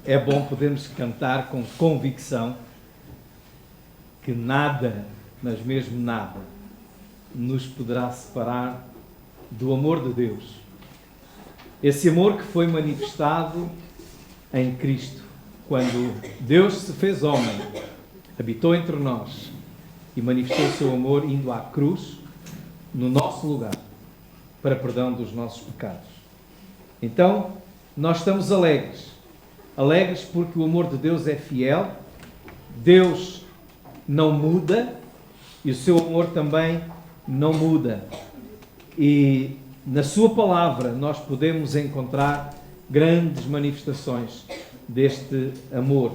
É bom podermos cantar com convicção que nada, mas mesmo nada, nos poderá separar do amor de Deus. Esse amor que foi manifestado em Cristo, quando Deus se fez homem, habitou entre nós e manifestou o seu amor indo à cruz, no nosso lugar, para perdão dos nossos pecados. Então, nós estamos alegres porque o amor de Deus é fiel, Deus não muda e o seu amor também não muda. E na sua palavra nós podemos encontrar grandes manifestações deste amor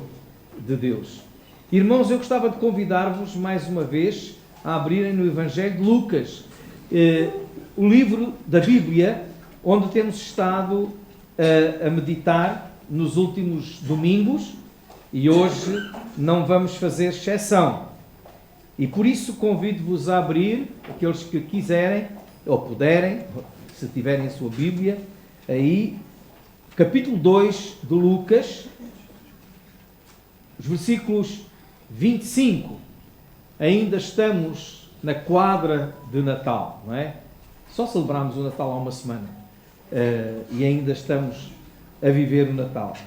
de Deus. Irmãos, eu gostava de convidar-vos mais uma vez a abrirem no Evangelho de Lucas, o livro da Bíblia, onde temos estado a meditar nos últimos domingos, e hoje não vamos fazer exceção. E por isso convido-vos a abrir, aqueles que quiserem, ou puderem, se tiverem a sua Bíblia, aí, capítulo 2 de Lucas, os versículos 25. Ainda estamos na quadra de Natal, não é? Só celebramos o Natal há uma semana. E ainda estamos a viver o Natal.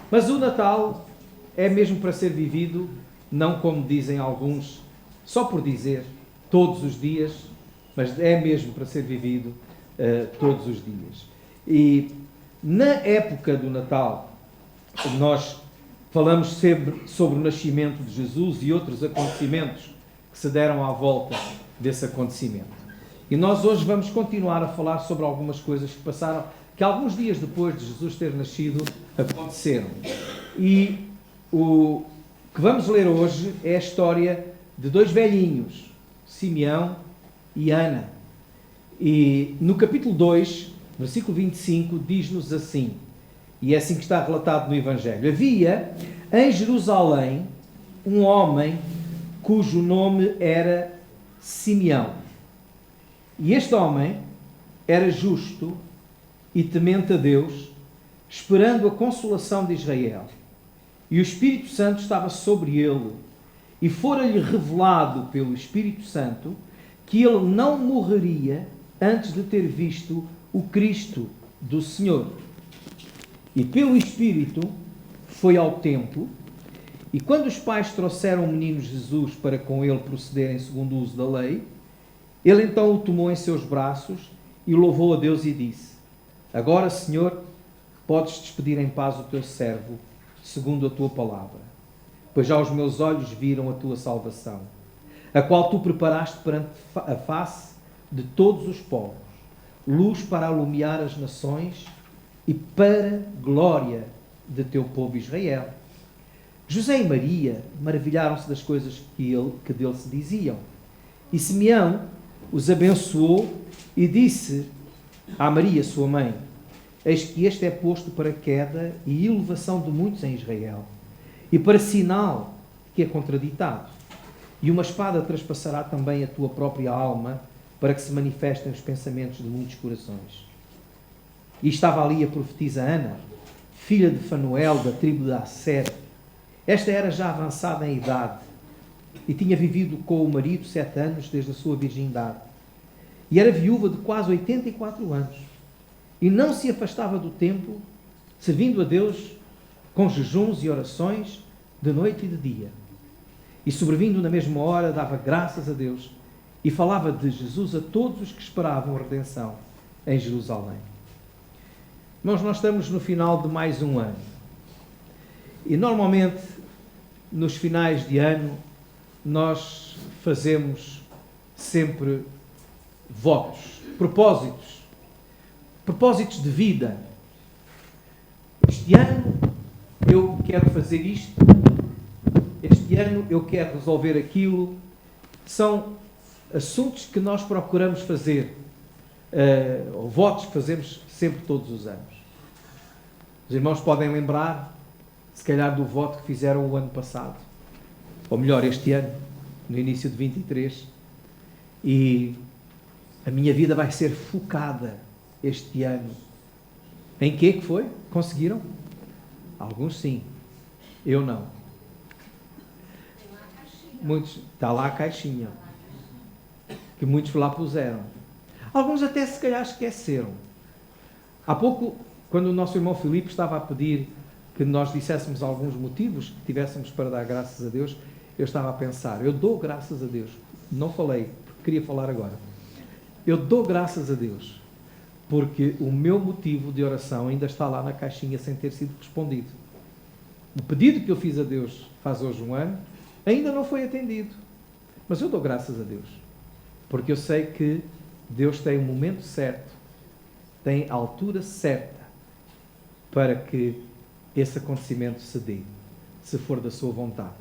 Mas o Natal é mesmo para ser vivido, não como dizem alguns, só por dizer, todos os dias, mas é mesmo para ser vivido todos os dias. E na época do Natal, nós falamos sempre sobre o nascimento de Jesus e outros acontecimentos que se deram à volta desse acontecimento. E nós hoje vamos continuar a falar sobre algumas coisas que passaram, que alguns dias depois de Jesus ter nascido, aconteceram. E o que vamos ler hoje é a história de dois velhinhos, Simeão e Ana. E no capítulo 2, versículo 25, diz-nos assim, e é assim que está relatado no Evangelho: havia em Jerusalém um homem cujo nome era Simeão. E este homem era justo e temente a Deus, esperando a consolação de Israel. E o Espírito Santo estava sobre ele, e fora-lhe revelado pelo Espírito Santo que ele não morreria antes de ter visto o Cristo do Senhor. E pelo Espírito foi ao templo, e quando os pais trouxeram o menino Jesus para com ele procederem segundo o uso da lei, ele então o tomou em seus braços e louvou a Deus e disse: agora, Senhor, podes despedir em paz o teu servo, segundo a tua palavra, pois já os meus olhos viram a tua salvação, a qual tu preparaste perante a face de todos os povos, luz para alumiar as nações e para glória de teu povo Israel. José e Maria maravilharam-se das coisas que dele se diziam. E Simeão os abençoou e disse à Maria, sua mãe: eis que este é posto para queda e elevação de muitos em Israel, e para sinal que é contraditado. E uma espada traspassará também a tua própria alma, para que se manifestem os pensamentos de muitos corações. E estava ali a profetisa Ana, filha de Fanuel, da tribo de Asser. Esta era já avançada em idade, e tinha vivido com o marido 7 anos desde a sua virgindade. E era viúva de quase 84 anos. E não se afastava do templo, servindo a Deus com jejuns e orações, de noite e de dia. E sobrevindo na mesma hora, dava graças a Deus e falava de Jesus a todos os que esperavam a redenção em Jerusalém. Irmãos, nós estamos no final de mais um ano. E normalmente, nos finais de ano, nós fazemos sempre votos, propósitos de vida. Este ano eu quero fazer isto, este ano eu quero resolver aquilo. São assuntos que nós procuramos fazer, ou votos que fazemos sempre todos os anos. Os irmãos podem lembrar, se calhar, do voto que fizeram o ano passado, ou melhor, este ano, no início de 23, e a minha vida vai ser focada este ano. Em que foi? Conseguiram? Alguns sim, eu não. Muitos, está lá a caixinha, que muitos lá puseram. Alguns até se calhar esqueceram. Há pouco, quando o nosso irmão Filipe estava a pedir que nós disséssemos alguns motivos que tivéssemos para dar graças a Deus, eu estava a pensar, eu dou graças a Deus. Não falei, porque queria falar agora. Eu dou graças a Deus, porque o meu motivo de oração ainda está lá na caixinha sem ter sido respondido. O pedido que eu fiz a Deus faz hoje um ano, ainda não foi atendido. Mas eu dou graças a Deus, porque eu sei que Deus tem o momento certo, tem a altura certa para que esse acontecimento se dê, se for da sua vontade.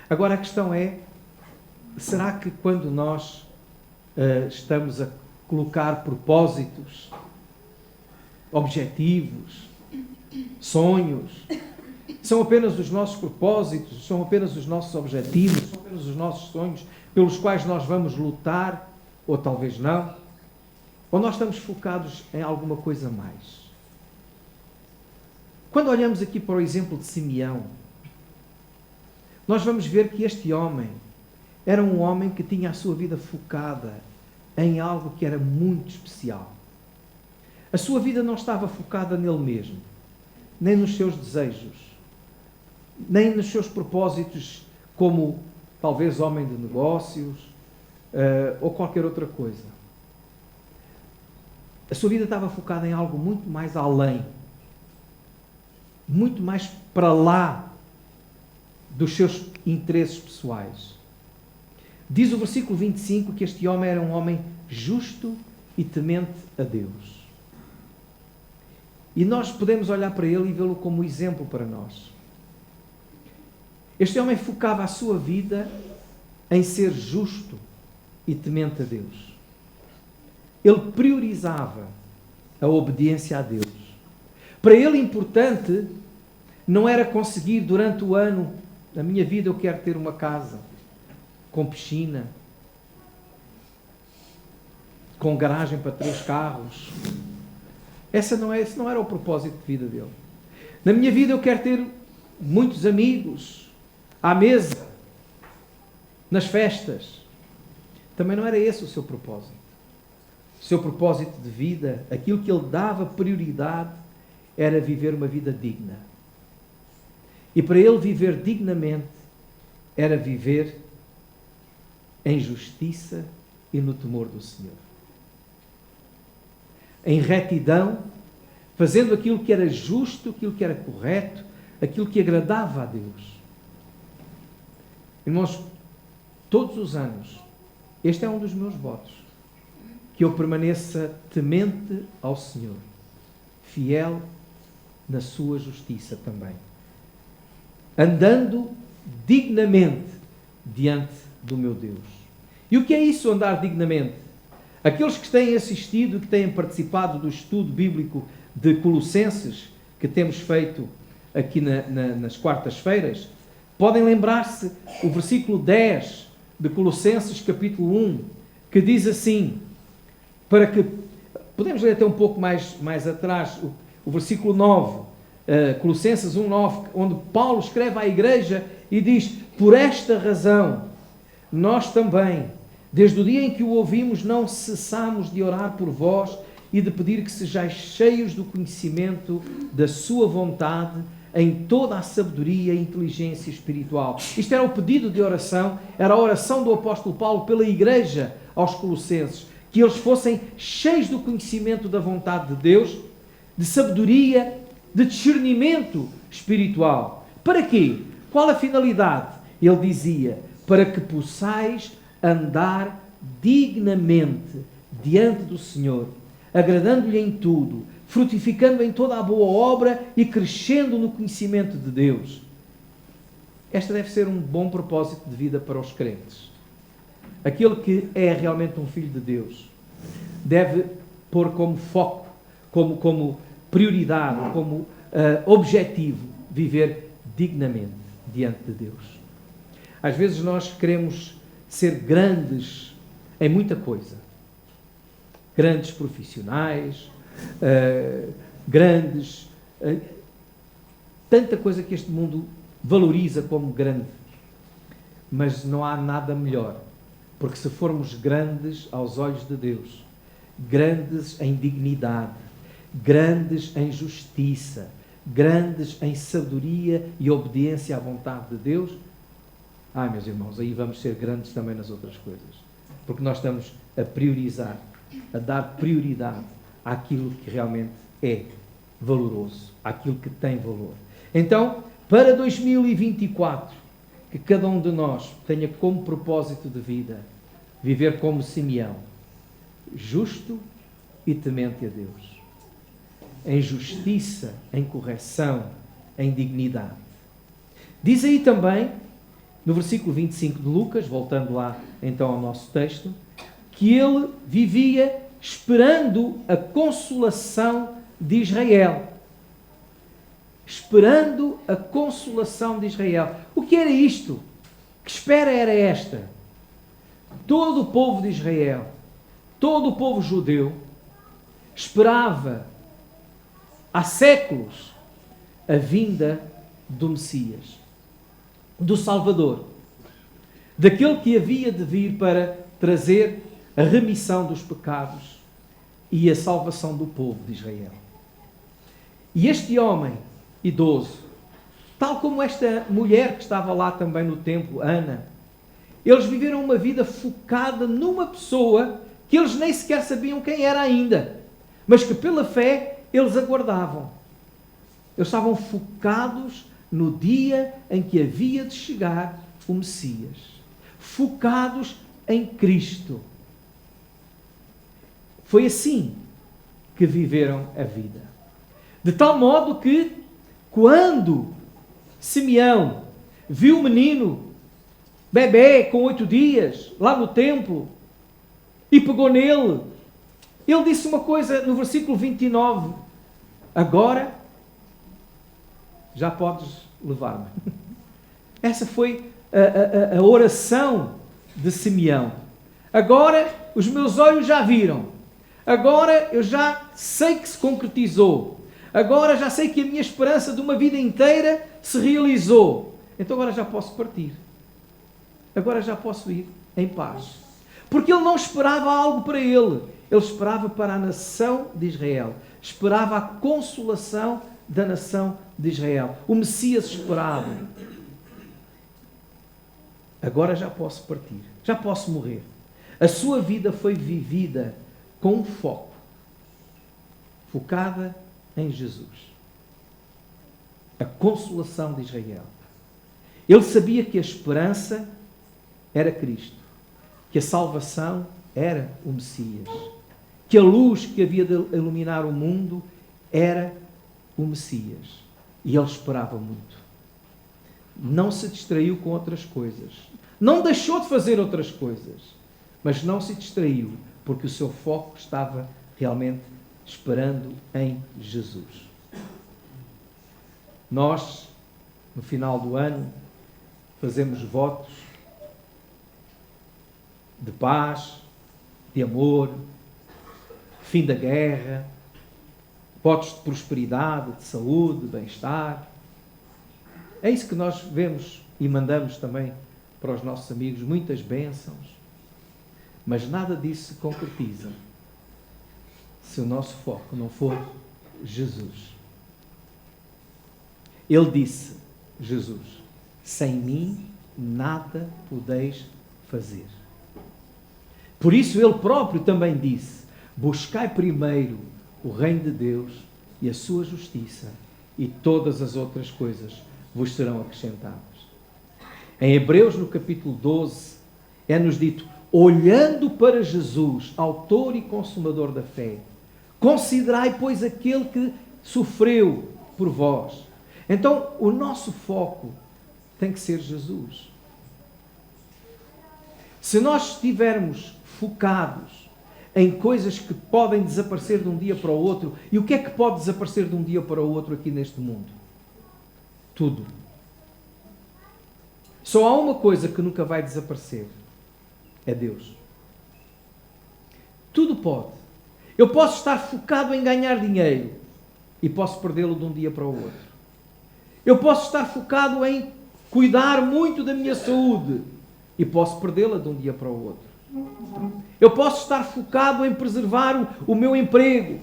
Agora a questão é, será que quando nós estamos a colocar propósitos, objetivos, sonhos, são apenas os nossos propósitos, são apenas os nossos objetivos, são apenas os nossos sonhos pelos quais nós vamos lutar, ou talvez não? Ou nós estamos focados em alguma coisa mais? Quando olhamos aqui para o exemplo de Simeão, nós vamos ver que este homem era um homem que tinha a sua vida focada em algo que era muito especial. A sua vida não estava focada nele mesmo, nem nos seus desejos, nem nos seus propósitos como talvez homem de negócios ou qualquer outra coisa. A sua vida estava focada em algo muito mais além, muito mais para lá dos seus interesses pessoais. Diz o versículo 25 que este homem era um homem justo e temente a Deus. E nós podemos olhar para ele e vê-lo como exemplo para nós. Este homem focava a sua vida em ser justo e temente a Deus. Ele priorizava a obediência a Deus. Para ele importante não era conseguir durante o ano, na minha vida eu quero ter uma casa com piscina, com garagem para 3 carros. Esse não era o propósito de vida dele. Na minha vida eu quero ter muitos amigos à mesa, nas festas. Também não era esse o seu propósito. O seu propósito de vida, aquilo que ele dava prioridade, era viver uma vida digna. E para ele viver dignamente, era viver em justiça e no temor do Senhor. Em retidão, fazendo aquilo que era justo, aquilo que era correto, aquilo que agradava a Deus. Irmãos, todos os anos, este é um dos meus votos, que eu permaneça temente ao Senhor, fiel na sua justiça também, andando dignamente diante do meu Deus. E o que é isso, andar dignamente? Aqueles que têm assistido, que têm participado do estudo bíblico de Colossenses, que temos feito aqui nas quartas-feiras, podem lembrar-se o versículo 10 de Colossenses capítulo 1, que diz assim, podemos ler até um pouco mais atrás, o versículo 9, Colossenses 1:9, onde Paulo escreve à igreja e diz: por esta razão, nós também, desde o dia em que o ouvimos, não cessamos de orar por vós e de pedir que sejais cheios do conhecimento da sua vontade, em toda a sabedoria e inteligência espiritual. Isto era o pedido de oração, era a oração do apóstolo Paulo pela igreja aos Colossenses, que eles fossem cheios do conhecimento da vontade de Deus, de sabedoria, de discernimento espiritual. Para quê? Qual a finalidade? Ele dizia, para que possais andar dignamente diante do Senhor, agradando-lhe em tudo, frutificando em toda a boa obra e crescendo no conhecimento de Deus. Esta deve ser um bom propósito de vida para os crentes. Aquele que é realmente um filho de Deus deve pôr como foco, como prioridade, como objetivo, viver dignamente diante de Deus. Às vezes nós queremos ser grandes em muita coisa. Grandes profissionais, grandes tanta coisa que este mundo valoriza como grande. Mas não há nada melhor. Porque se formos grandes aos olhos de Deus, grandes em dignidade, grandes em justiça, grandes em sabedoria e obediência à vontade de Deus, meus irmãos, aí vamos ser grandes também nas outras coisas. Porque nós estamos a priorizar, a dar prioridade àquilo que realmente é valoroso, àquilo que tem valor. Então, para 2024, que cada um de nós tenha como propósito de vida viver como Simeão, justo e temente a Deus, em justiça, em correção, em dignidade. Diz aí também, no versículo 25 de Lucas, voltando lá então ao nosso texto, que ele vivia esperando a consolação de Israel. Esperando a consolação de Israel. O que era isto? Que espera era esta? Todo o povo de Israel, todo o povo judeu, esperava há séculos a vinda do Messias, do Salvador, daquele que havia de vir para trazer a remissão dos pecados e a salvação do povo de Israel. E este homem idoso, tal como esta mulher que estava lá também no templo, Ana, eles viveram uma vida focada numa pessoa que eles nem sequer sabiam quem era ainda, mas que pela fé eles aguardavam. Eles estavam focados no dia em que havia de chegar o Messias. Focados em Cristo. Foi assim que viveram a vida. De tal modo que, quando Simeão viu o menino, bebê, com 8 dias, lá no templo, e pegou nele, ele disse uma coisa no versículo 29. Agora, já podes levar-me. Essa foi a oração de Simeão. Agora, os meus olhos já viram. Agora, eu já sei que se concretizou. Agora, já sei que a minha esperança de uma vida inteira se realizou. Então, agora já posso partir. Agora já posso ir em paz. Porque ele não esperava algo para ele. Ele esperava para a nação de Israel. Esperava a consolação da nação de Israel. O Messias esperado. Agora já posso partir. Já posso morrer. A sua vida foi vivida com um foco. Focada em Jesus. A consolação de Israel. Ele sabia que a esperança era Cristo. Que a salvação era o Messias. Que a luz que havia de iluminar o mundo era o Messias. E ele esperava muito. Não se distraiu com outras coisas. Não deixou de fazer outras coisas. Mas não se distraiu, porque o seu foco estava realmente esperando em Jesus. Nós, no final do ano, fazemos votos de paz, de amor, fim da guerra, votos de prosperidade, de saúde, de bem-estar. É isso que nós vemos e mandamos também para os nossos amigos, muitas bênçãos. Mas nada disso se concretiza se o nosso foco não for Jesus. Ele disse, Jesus, sem mim nada podeis fazer. Por isso ele próprio também disse, buscai primeiro o reino de Deus e a sua justiça, e todas as outras coisas vos serão acrescentadas. Em Hebreus, no capítulo 12, é-nos dito, olhando para Jesus, autor e consumador da fé, considerai, pois, aquele que sofreu por vós. Então, o nosso foco tem que ser Jesus. Se nós estivermos focados em coisas que podem desaparecer de um dia para o outro, e o que é que pode desaparecer de um dia para o outro aqui neste mundo? Tudo. Só há uma coisa que nunca vai desaparecer. É Deus. Tudo pode. Eu posso estar focado em ganhar dinheiro e posso perdê-lo de um dia para o outro. Eu posso estar focado em cuidar muito da minha saúde e posso perdê-la de um dia para o outro. Eu posso estar focado em preservar o meu emprego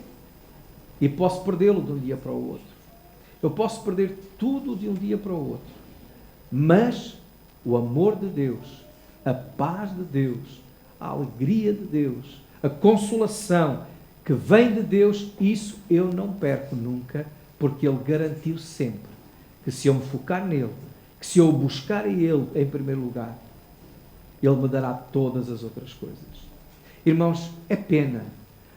e posso perdê-lo de um dia para o outro. Eu posso perder tudo de um dia para o outro. Mas o amor de Deus, a paz de Deus, a alegria de Deus, a consolação que vem de Deus, isso eu não perco nunca, porque Ele garantiu sempre que se eu me focar nele, que se eu buscar a Ele em primeiro lugar, Ele me dará todas as outras coisas. Irmãos, é pena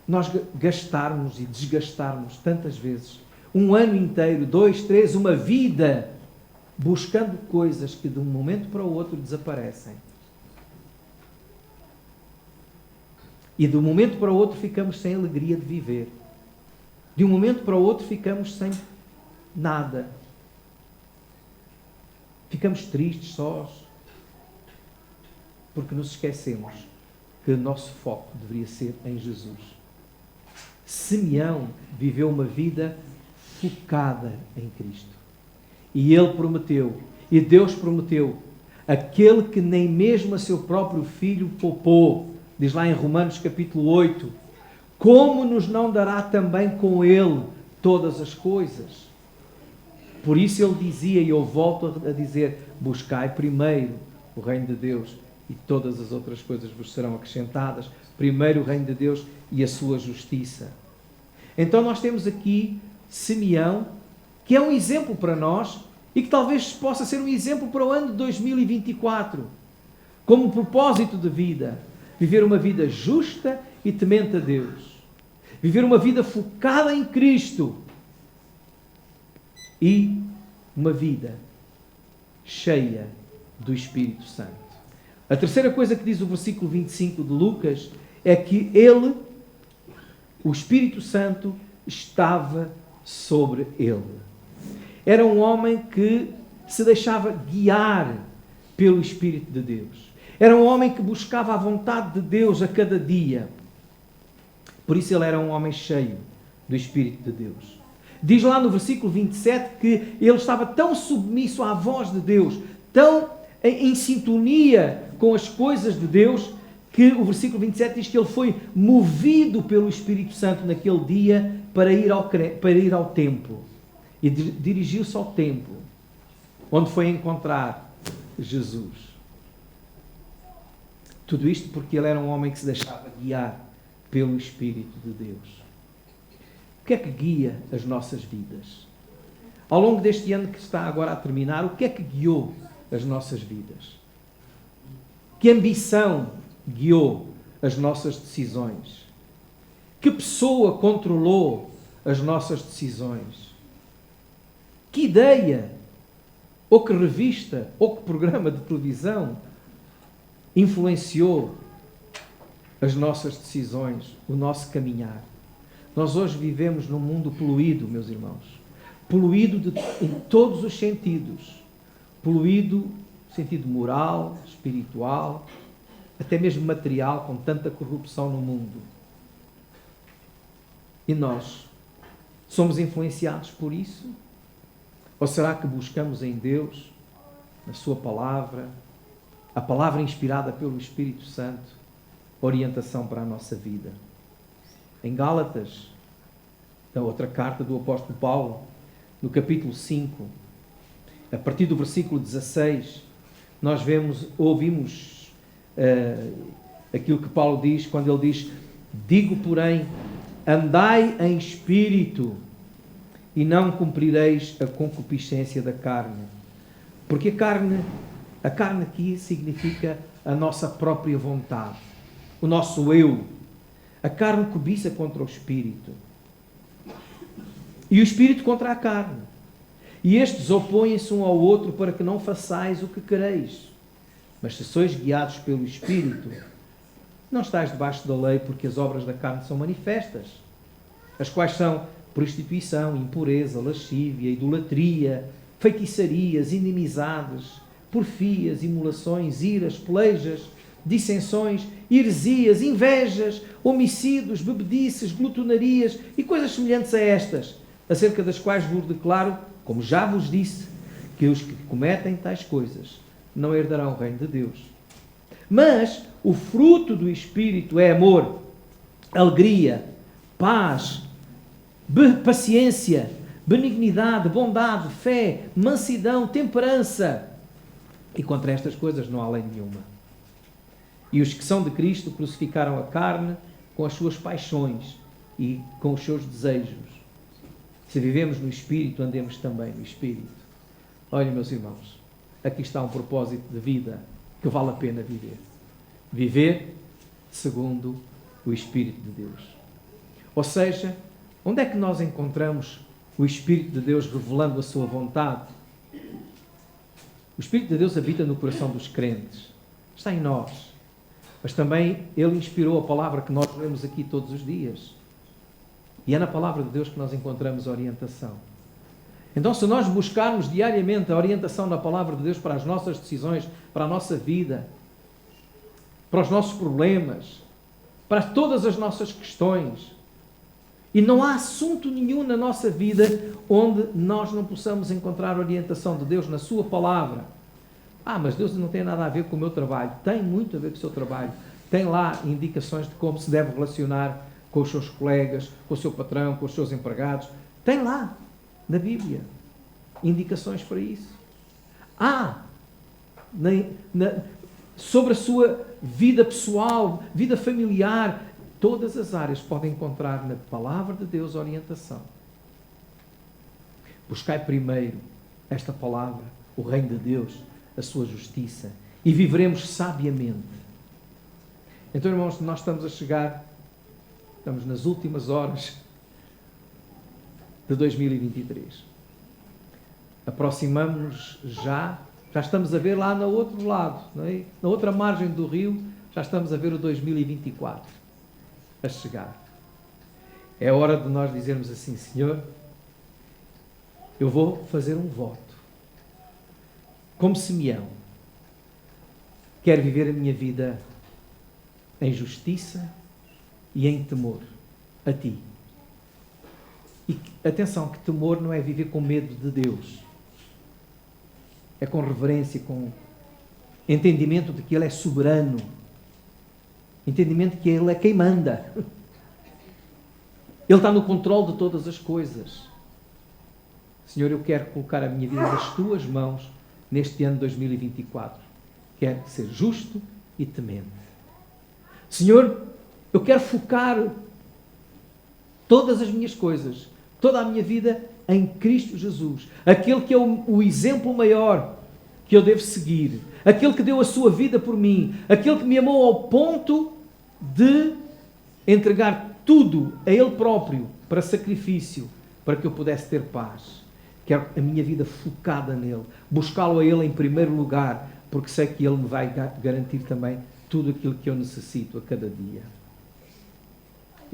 nós gastarmos e desgastarmos tantas vezes, um ano inteiro, 2, 3, uma vida, buscando coisas que de um momento para o outro desaparecem. E de um momento para o outro ficamos sem alegria de viver. De um momento para o outro ficamos sem nada. Ficamos tristes, sós, porque nos esquecemos que o nosso foco deveria ser em Jesus. Simeão viveu uma vida focada em Cristo. E ele prometeu, e Deus prometeu, aquele que nem mesmo a seu próprio filho poupou, diz lá em Romanos capítulo 8, como nos não dará também com ele todas as coisas? Por isso ele dizia, e eu volto a dizer, buscai primeiro o reino de Deus e todas as outras coisas vos serão acrescentadas. Primeiro o reino de Deus e a sua justiça. Então nós temos aqui Simeão, que é um exemplo para nós e que talvez possa ser um exemplo para o ano de 2024, como propósito de vida. Viver uma vida justa e temente a Deus. Viver uma vida focada em Cristo. E uma vida cheia do Espírito Santo. A terceira coisa que diz o versículo 25 de Lucas é que ele, o Espírito Santo, estava sobre ele. Era um homem que se deixava guiar pelo Espírito de Deus. Era um homem que buscava a vontade de Deus a cada dia. Por isso ele era um homem cheio do Espírito de Deus. Diz lá no versículo 27 que ele estava tão submisso à voz de Deus, tão em sintonia com as coisas de Deus, que o versículo 27 diz que ele foi movido pelo Espírito Santo naquele dia para ir ao templo. E dirigiu-se ao templo, onde foi encontrar Jesus. Tudo isto porque ele era um homem que se deixava guiar pelo Espírito de Deus. O que é que guia as nossas vidas? Ao longo deste ano que está agora a terminar, o que é que guiou as nossas vidas? Que ambição guiou as nossas decisões? Que pessoa controlou as nossas decisões? Que ideia, ou que revista, ou que programa de televisão influenciou as nossas decisões, o nosso caminhar? Nós hoje vivemos num mundo poluído, meus irmãos. Poluído em todos os sentidos. Poluído no sentido moral, espiritual, até mesmo material, com tanta corrupção no mundo. E nós somos influenciados por isso? Ou será que buscamos em Deus, na Sua Palavra, a Palavra inspirada pelo Espírito Santo, orientação para a nossa vida? Em Gálatas, da outra carta do apóstolo Paulo, no capítulo 5, a partir do versículo 16, nós ouvimos aquilo que Paulo diz, quando ele diz: digo, porém, andai em espírito, e não cumprireis a concupiscência da carne. Porque a carne aqui significa a nossa própria vontade, o nosso eu. A carne cobiça contra o espírito. E o espírito contra a carne. E estes opõem-se um ao outro para que não façais o que quereis. Mas se sois guiados pelo Espírito, não estáis debaixo da lei, porque as obras da carne são manifestas, as quais são prostituição, impureza, lascívia, idolatria, feitiçarias, inimizades, porfias, imolações, iras, pelejas, dissensões, heresias, invejas, homicídios, bebedices, glutonarias e coisas semelhantes a estas, acerca das quais vos declaro, como já vos disse, que os que cometem tais coisas não herdarão o reino de Deus. Mas o fruto do Espírito é amor, alegria, paz, paciência, benignidade, bondade, fé, mansidão, temperança. E contra estas coisas não há lei nenhuma. E os que são de Cristo crucificaram a carne com as suas paixões e com os seus desejos. Se vivemos no Espírito, andemos também no Espírito. Olhem, meus irmãos, aqui está um propósito de vida que vale a pena viver. Viver segundo o Espírito de Deus. Ou seja, onde é que nós encontramos o Espírito de Deus revelando a sua vontade? O Espírito de Deus habita no coração dos crentes. Está em nós. Mas também Ele inspirou a palavra que nós lemos aqui todos os dias. E é na palavra de Deus que nós encontramos a orientação. Então, se nós buscarmos diariamente a orientação na palavra de Deus para as nossas decisões, para a nossa vida, para os nossos problemas, para todas as nossas questões, e não há assunto nenhum na nossa vida onde nós não possamos encontrar a orientação de Deus na sua palavra. Mas Deus não tem nada a ver com o meu trabalho. Tem muito a ver com o seu trabalho. Tem lá indicações de como se deve relacionar com os seus colegas, com o seu patrão, com os seus empregados. Tem lá, na Bíblia, indicações para isso. Sobre a sua vida pessoal, vida familiar, todas as áreas podem encontrar na palavra de Deus orientação. Buscai primeiro esta palavra, o reino de Deus, a sua justiça, e viveremos sabiamente. Então, irmãos, nós estamos nas últimas horas de 2023. Aproximamos-nos já estamos a ver lá no outro lado, não é? Na outra margem do rio, já estamos a ver o 2024 a chegar. É hora de nós dizermos assim: Senhor, eu vou fazer um voto. Como Simeão, quero viver a minha vida em justiça e em temor a Ti. E atenção, que temor não é viver com medo de Deus. É com reverência, com entendimento de que Ele é soberano. Entendimento de que Ele é quem manda. Ele está no controle de todas as coisas. Senhor, eu quero colocar a minha vida nas Tuas mãos neste ano de 2024. Quero ser justo e temente. Senhor, eu quero focar todas as minhas coisas, toda a minha vida em Cristo Jesus. Aquele que é o exemplo maior que eu devo seguir. Aquele que deu a sua vida por mim. Aquele que me amou ao ponto de entregar tudo a Ele próprio para sacrifício, para que eu pudesse ter paz. Quero a minha vida focada nele. Buscá-lo a Ele em primeiro lugar, porque sei que Ele me vai garantir também tudo aquilo que eu necessito a cada dia.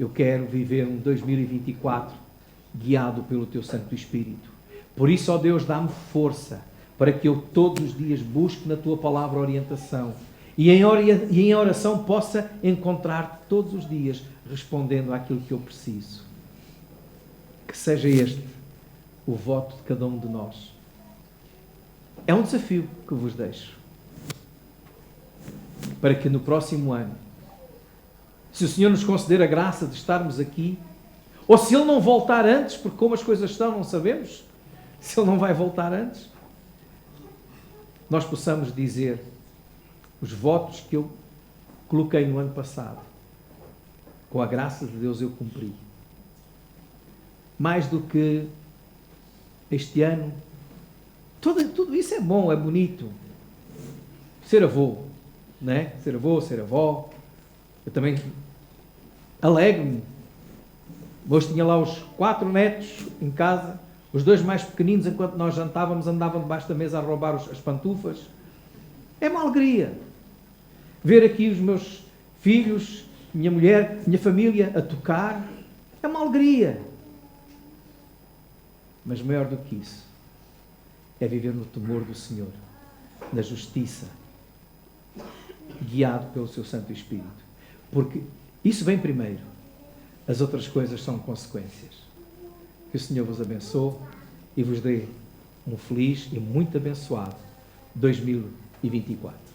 Eu quero viver um 2024 guiado pelo Teu Santo Espírito. Por isso, ó Deus, dá-me força para que eu todos os dias busque na Tua palavra orientação e em oração possa encontrar todos os dias respondendo àquilo que eu preciso. Que seja este o voto de cada um de nós. É um desafio que vos deixo. Para que no próximo ano, se o Senhor nos conceder a graça de estarmos aqui, ou se Ele não voltar antes, porque como as coisas estão, não sabemos se Ele não vai voltar antes, nós possamos dizer os votos que eu coloquei no ano passado. Com a graça de Deus eu cumpri. Mais do que este ano, tudo isso é bom, é bonito. Ser avô, né? Ser avô, ser avó. Eu também alegro-me. Hoje tinha lá os 4 netos em casa, os 2 mais pequeninos, enquanto nós jantávamos, andavam debaixo da mesa a roubar as pantufas. É uma alegria ver aqui os meus filhos, minha mulher, minha família a tocar. É uma alegria. Mas maior do que isso, é viver no temor do Senhor, na justiça, guiado pelo Seu Santo Espírito. Porque isso vem primeiro. As outras coisas são consequências. Que o Senhor vos abençoe e vos dê um feliz e muito abençoado 2024.